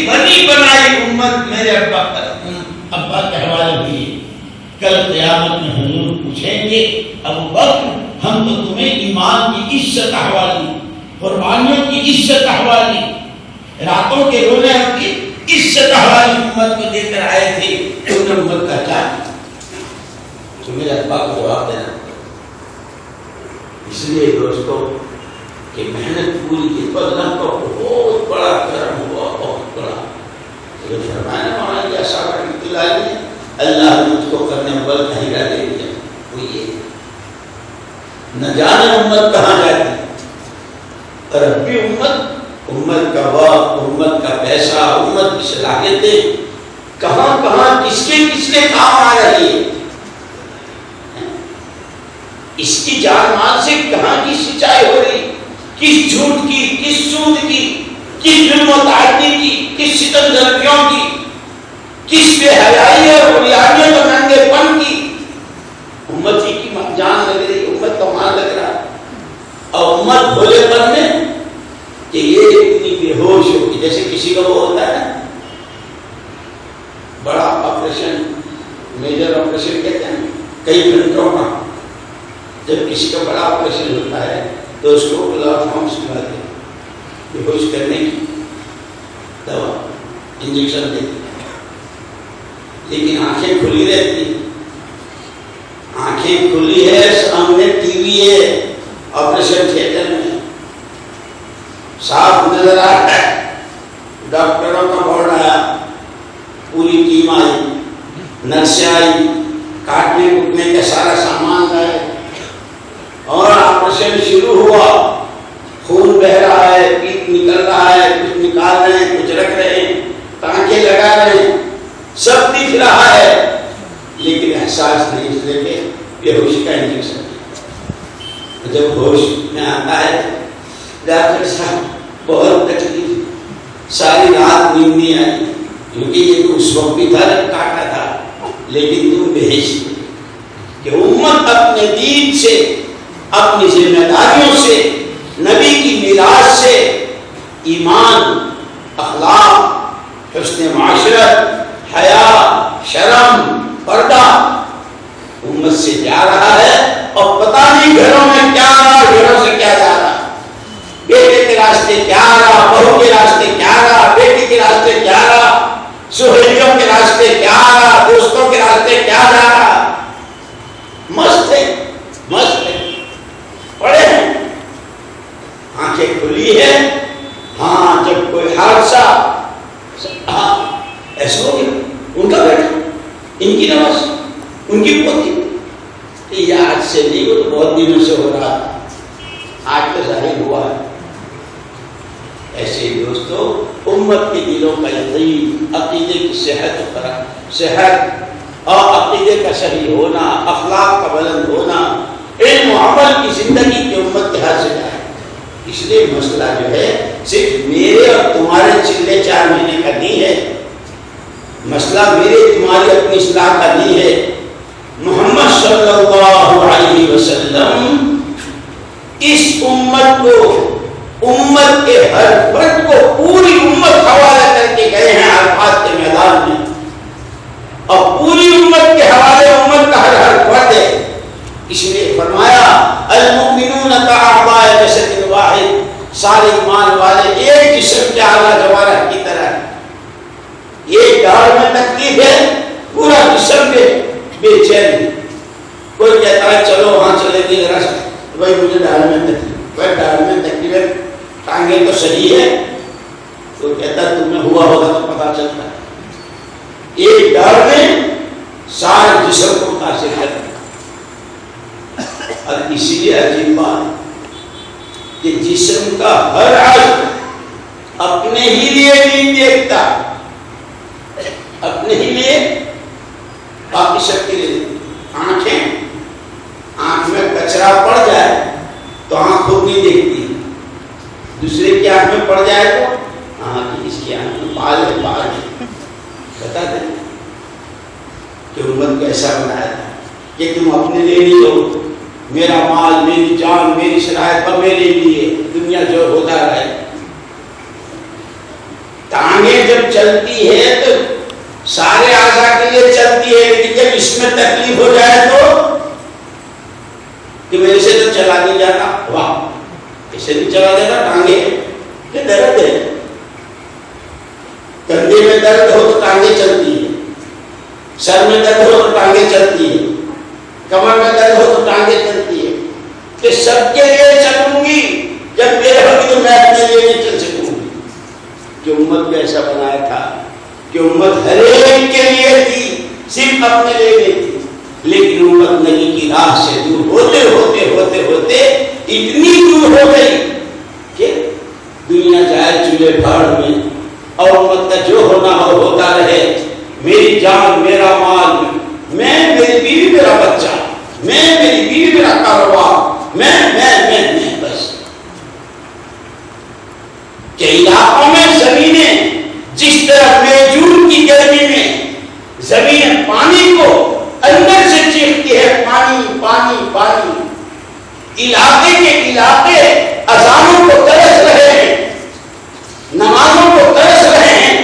بنی بنائی امت میرے ابا کے حوالے ہوئی. کل قیامت میں حضور پوچھیں گے ابو بکر ہم تو تمہیں ایمان کی عزت حوالی, قربانیوں کی عزت حوالی, راتوں کے رونے کی عزت حوالی امت کو دے کر آئے تھے, تم نے امت کا کیا کیا؟ تو میرے ابا کو جواب دینا. اس لیے دوستوں کہ محنت پوری کی بدلہ کا بہت بڑا کرم ہوا, بہت بڑا. تو فرمایا مولانا جی صاحب رحمۃ اللہ علیہ اللہ نے مجھ کو کرنے بل کا ہیرا دے دیا. وہ یہ نہ جانے امت کہاں جاتی, اور اب بھی امت کا وقت, امت کا پیسہ, امت کی صلاحیتیں کہاں کہاں کس کے کام آ رہی ہے. اس کی جان مال سے کہاں کی سچائی ہو رہی, کس جھوٹ کی, کس سود کی, کس ظلم و تعدی کی, کس ستم زدگیوں کی, کس بے حیائی اور بریانیت اور ننگے پن کی. امت ہی کی جان لگ رہی, امت کا مال لگ رہا, اور امت بھولے پن میں کہ یہ اتنی بے ہوش ہوگی. جیسے کسی کا وہ ہوتا ہے بڑا آپریشن, میجر آپریشن کہتے ہیں کئی گھنٹوں کا, جب کسی کا بڑا آپریشن ہوتا ہے تو اس کو فارمس کھلاتے ہیں, بے ہوش کرنے کی دوا, انجیکشن دیتے ہیں, لیکن آنکھیں کھلی رہتی ہیں. آنکھیں کھلی ہے, سامنے ٹی وی ہے, آپریشن تھیٹر میں صاف نظر آ رہا ہے, ڈاکٹروں کا بورڈ آیا, پوری ٹیم آئی, نرسیں آئی, کاٹنے کٹنے کا سارا سامان لائے, اور آپریشن شروع ہوا. خون بہ رہا ہے, پیٹ نکل رہا ہے, کچھ نکال رہے ہیں, کچھ رکھ رہے ہیں, ٹانکے لگا رہے ہیں, سب دکھ رہا ہے, لیکن احساس نہیں, اس لیے کہ بے ہوشی کا انجیکشن. جب ہوش میں آتا ہے ڈاکٹر صاحب بہت تکلیف, ساری رات نیند نہیں آئی, کیونکہ یہ تو اس وقت بھی تھا جب کاٹا تھا, لیکن تم بھیج کہ امت اپنے دین سے, اپنی ذمہ داریوں سے, نبی کی میراث سے, ایمان, اخلاق, حسن معاشرت, حیا, شرم, پردہ امت سے جا رہا ہے, اور پتہ نہیں گھروں میں کیا رہا, گھروں سے کیا جا رہا, بیٹے کے راستے کیا رہا, بہو کے راستے کیا رہا, بیٹی کے راستے کیا رہا, سہیلیوں کے راستے کیا رہا, دوستوں کے راستے کیا جا رہا. مست ہے, مست ہے, پڑے ہیں, آنکھیں کھلی ہے. ہاں جب کوئی حادثہ ایسا ہو گیا, ان کا بیٹا, ان کی نواز, ان کی پوتی, یہ آج سے نہیں, وہ تو بہت دنوں سے ہو رہا تھا, آج تو ظاہر ہوا ہے. ایسے ہی دوستو امت کے دلوں کا یقین, عقیدے کی صحت اور عقیدے کا صحیح ہونا, اخلاق کا بلند ہونا, علم و عمل کی زندگی کی امت کے ہاتھ سے جائے. اس لیے مسئلہ جو ہے صرف میرے اور تمہارے چلے 4 مہینے کا نہیں ہے, مسئلہ میرے تمہاری اپنی اصلاح کا نہیں ہے. محمد صلی اللہ علیہ وسلم اس امت کو, امت کے ہر فرد کو, پوری امت حوالہ کر کے گئے ہیں عرفات کے میدان میں, اور پوری امت کے حوالے امت کا ہر فرد ہے. اس لیے فرمایا المؤمنون کاعضاء جسد واحد, سارے ایمان والے ایک جسم کے اعلیٰ جوارح کی طرح. ایک ڈار میں تکلیف ہے, پورا جسم میں بے چین. کوئی کہتا ہے چلو وہاں چلے گئے ذرا, بھائی مجھے ڈار میں تکلیف, بھائی ڈار میں تکلیف ہے, ٹانگیں تو صحیح ہے. کوئی کہتا ہے تمہیں ہوا ہوگا تو پتا چلتا ہے. ایک ڈار میں سارے جسم کو متاثر کرتا ہے. اور اسی لیے عجیب بات کہ جسم کا ہر عضو اپنے ہی لیے نہیں دیکھتا, اپنے ہی لیے, باقی سب کے لیے. آنکھیں, آنکھ میں کچرا پڑ جائے تو آنکھ خود نہیں دیکھتی, دوسرے کی آنکھ میں پڑ جائے تو ہاں اس کی آنکھ میں بال ہے, بال ہے. بتا دیں کہ امت کو ایسا بنایا تھا کہ تم اپنے لیے نہیں دو, میرا مال, میری جان, میری صلاحیت پر میرے لیے, دنیا جو ہوتا رہے. ٹانگیں آنکھیں جب چلتی ہے تو سارے اعضاء کے لیے چلتی ہے، لیکن جب اس میں تکلیف ہو جائے تو کہ میں اسے تو چلا نہیں جاتا، واہ اسے بھی چلا دیتا، ٹانگے کہ درد ہے، کندھے میں درد ہو تو ٹانگیں چلتی ہے، سر میں درد ہو تو ٹانگیں چلتی ہے، کمر میں درد ہو تو ٹانگیں چلتی ہے، کہ سب کے لیے چلوں گی، جب میرے ہوگی تو میں اپنے لیے نہیں چل سکوں گی. کہ امت کو ایسا بنایا تھا کہ امت ہر ایک کے لیے تھی، صرف اپنے لیے نہیں تھی. لیکن امت نبی کی راہ سے دور ہوتے ہوتے ہوتے ہوتے اتنی دور ہو گئی کہ دنیا جائے چولہے بھاڑ میں، اور امت کا جو ہونا ہو ہوتا رہے، میری جان میرا مال، میں میری بیوی میرا بچہ، میں میری بیوی میرا کاروبار، میں بس. کہ علاقوں میں زمینیں جس طرح مئی جون کی گرمی میں زمین پانی کو اندر سے چیختی ہے، پانی پانی پانی، علاقے کے علاقے اذانوں کو ترس رہے ہیں، نمازوں کو ترس رہے ہیں.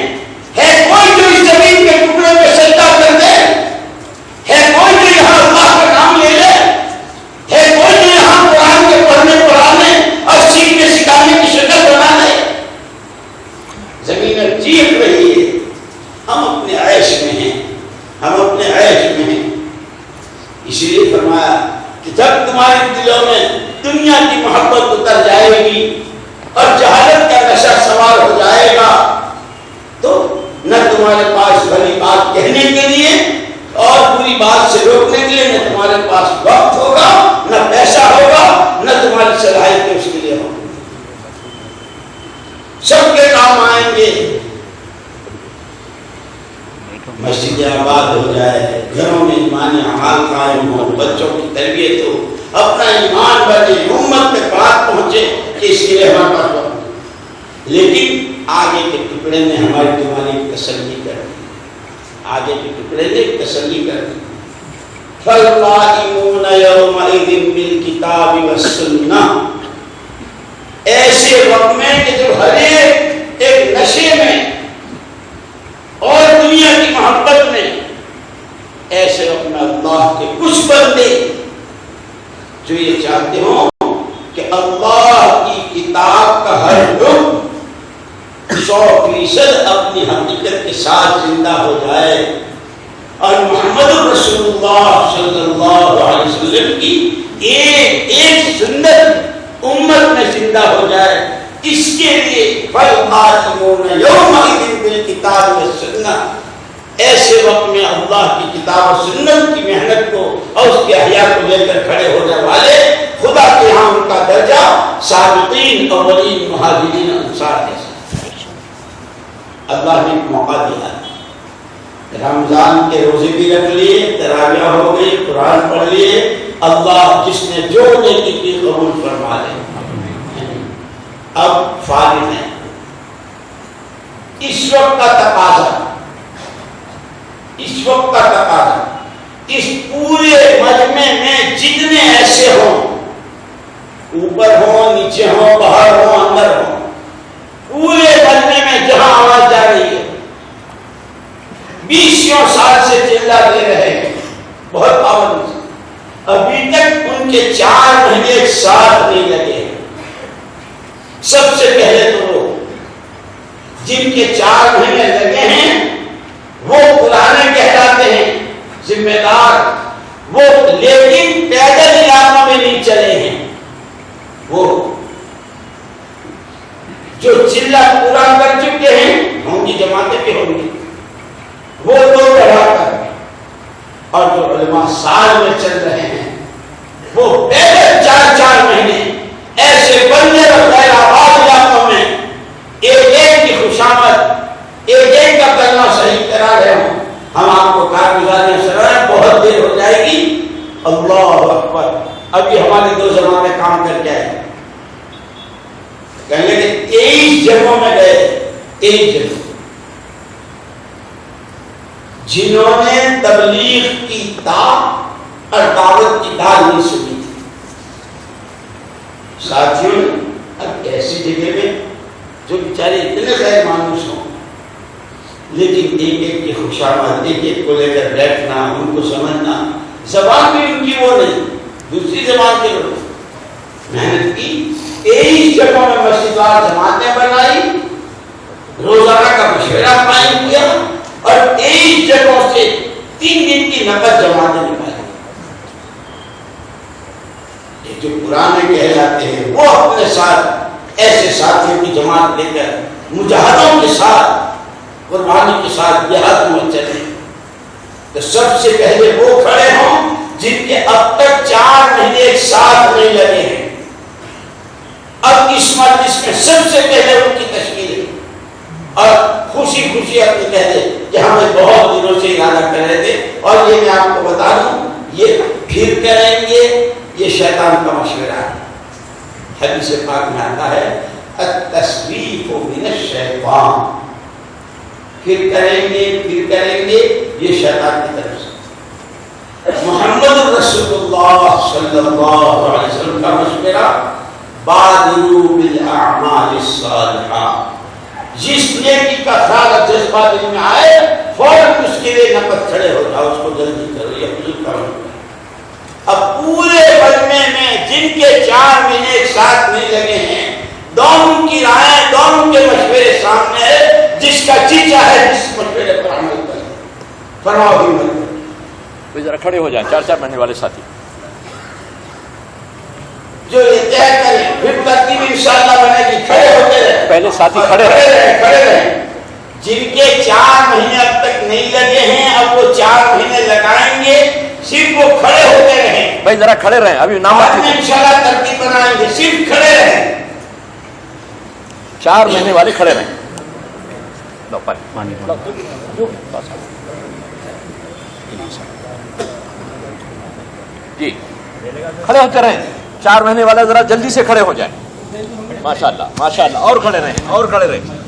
ہے کوئی جو اس زمین کے ٹکڑے میں سجدہ کر دے؟ ہے کوئی جو یہاں اللہ کا نام لے لے؟ ہے کوئی جو یہاں قرآن کے پڑھنے پڑھانے اور سیکھنے سکھانے کی شکل بنا دے؟ زمین چیخ رہی ہے. ہم اپنے عیش میں ہیں، ہم اپنے عیش میں ہیں. اسی لیے فرمایا کہ جب تمہارے دلوں میں دنیا کی محبت اتر جائے گی اور جہالت کا نشہ سوار ہو جائے گا تو نہ تمہارے پاس بھلی بات کہنے کے لیے اور بری بات سے روکنے کے لیے نہ تمہارے پاس وقت ہوگا، نہ پیسہ ہوگا، نہ تمہاری صلاحیتیں اس کے لیے ہوگی. سب کے کام آئیں گے. مسجد آباد ہو جائے، گھروں میں ایمانی اعمال قائم ہو، بچوں کی تربیت ہو، اپنا ایمان بڑھے، امت میں بات پہنچے کہ اس لیے ہمارے پاس وقت. لیکن آگے کے ٹکڑے نے ہماری تمہاری تسلی کر دی، آگے کے ٹکڑے نے تسلی کر دی. فَالْقَائِمُونَ يَوْمَئِذٍ بِالْكِتَابِ وَالسُّنَّةِ. ایسے وقت میں کہ جب ہر ایک نشے میں اور دنیا کی محبت میں، ایسے وقت میں اللہ کے کچھ بندے جو یہ چاہتے ہوں کہ اللہ کی کتاب کا ہر رکن 100% اپنی حقیقت کے ساتھ زندہ ہو جائے اور محمد رسول اللہ صلی اللہ علیہ وسلم کی ایک سنت امت میں زندہ ہو جائے، اس کے لیے فَالْقَائِمُونَ يَوْمَئِذٍ بِالْكِتَابِ وَالسُّنَّةِ. ایسے وقت میں اللہ کی کتاب و سنت کی محنت کو اور اس کے احیاء کو لے کر کھڑے ہونے والے خدا کے ہاں ان کا درجہ سابقین اولین مہاجرین انصار جیسا. اللہ نے ایک موقع دیا، رمضان کے روزے بھی رکھ لیے، تراویح ہو گئی، قرآن پڑھ لیے. اللہ جس نے جو نیکی کی قبول فرما لے. اب فارغ ہے. اس وقت کا تقاضا، اس وقت کا تقاضا، اس پورے مجمع میں جتنے ایسے ہوں، اوپر ہوں، نیچے ہوں، باہر ہوں، اندر ہوں، پورے مجمع میں جہاں آواز جا رہی ہے، 20 سال سے چلا دے رہے ہیں بہت پابند سے، ابھی تک ان کے 4 مہینے ایک ساتھ نہیں لگے ہیں. سب سے پہلے تو وہ جن کے 4 مہینے لگے ہیں وہ پرانے کہلاتے ہیں، ذمہ دار وہ، لیکن پیدل علاقوں میں نہیں چلے ہیں. وہ جو چلہ پورا کر چکے ہیں ہوں گی، جماعتیں بھی ہوں گی، وہ 2 بڑھا کر، اور جو علماء سال میں چل رہے ہیں وہ پیدل 4 مہینے ایسے بندے اور غیر آباد علاقوں میں ایک کی خوشامد، ایک کا کلمہ صحیح کرا رہے ہوں. ہم آپ کو کارگزاریاں سنائیں، بہت دیر ہو جائے گی. اللہ اکبر. ابھی ہمارے 2 زمانے کام کر کے آئے، کہنے کہ 23 جگہوں میں گئے، 23 جگہ جنہوں نے تبلیغ کی دعوت اور دعوت کی دعوت نہیں سنی تھی. ساتھیوں، اب ایسی جگہ میں جو بیچارے اتنے غیر مانوس ہوں، لیکن ایک ایک کی خوشامد، ایک ایک کو لے کر بیٹھنا، ان کو سمجھنا، زبان بھی ان کی وہ نہیں، دوسری زبان کے لوگ محنت کی، 23 جگہوں میں مسجدوار جماعتیں بنائی، روزانہ کا مشورہ قائم کیا، اور 23 جگہوں سے 3 دن کی نقد جماعتیں نکالی۔ جو پرانے کہلاتے ہیں وہ اپنے ساتھ ایسے ساتھیوں کی جماعت لے کر مجاہدوں کے ساتھ، قربانی کے ساتھ جہاد میں چلے، تو سب سے پہلے وہ کھڑے ہوں جن کے اب تک 4 مہینے ایک ساتھ نہیں لگے ہیں۔ اب اس مجلس میں سب سے پہلے ان کی تشکیل ہے، اور خوشی خوشی اپنے کہہ دے کہ ہمیں بہت دنوں سے ارادہ کر رہے تھے، اور یہ میں آپ کو بتا دوں یہ پھر کریں گے، یہ شیطان کا مشورہ ہے۔ حدیث پاک میں آتا ہے التسویف من الشیطان، پھر کریں گے، یہ شیطان کی طرف سے۔ محمد رسول اللہ صلی اللہ علیہ وسلم کا مشورہ بادروا بالاعمال الصالحہ، جس نیکی کا خیال جذبہ دل میں آئے فوراً اس کے لیے نقد کھڑے ہو جاؤ، اس کو جلدی کرو، یہ حضور کا مشورہ۔ اب پورے مجمع میں جن کے 4 مہینے ایک ساتھ نہیں لگے ہیں، دونوں کی رائے، دونوں کے مشورے سامنے ہے، جس کا جی چاہے جس مشورے پر عمل کرے، فرماؤ ہمت کرو۔ ذرا کھڑے ہو جائیں 4 مہینے والے ساتھی، جو یہ طے کریں، پھر ترتیب انشاءاللہ بنے گی، کھڑے ہوتے رہیں، پہلے ساتھی کھڑے رہیں۔ جن کے 4 مہینے اب تک نہیں لگے ہیں، اب وہ 4 مہینے لگائیں گے، صرف وہ کھڑے ہوتے رہیں۔ بھائی ذرا کھڑے رہیں، ابھی نام انشاءاللہ ترتیب بنائیں گے، صرف کھڑے رہیں۔ 4 مہینے والے کھڑے رہیں، جی کھڑے ہوتے رہیں، 4 مہینے والے ذرا جلدی سے کھڑے ہو جائیں۔ ماشاءاللہ ماشاءاللہ، اور کھڑے رہیں، اور کھڑے رہیں۔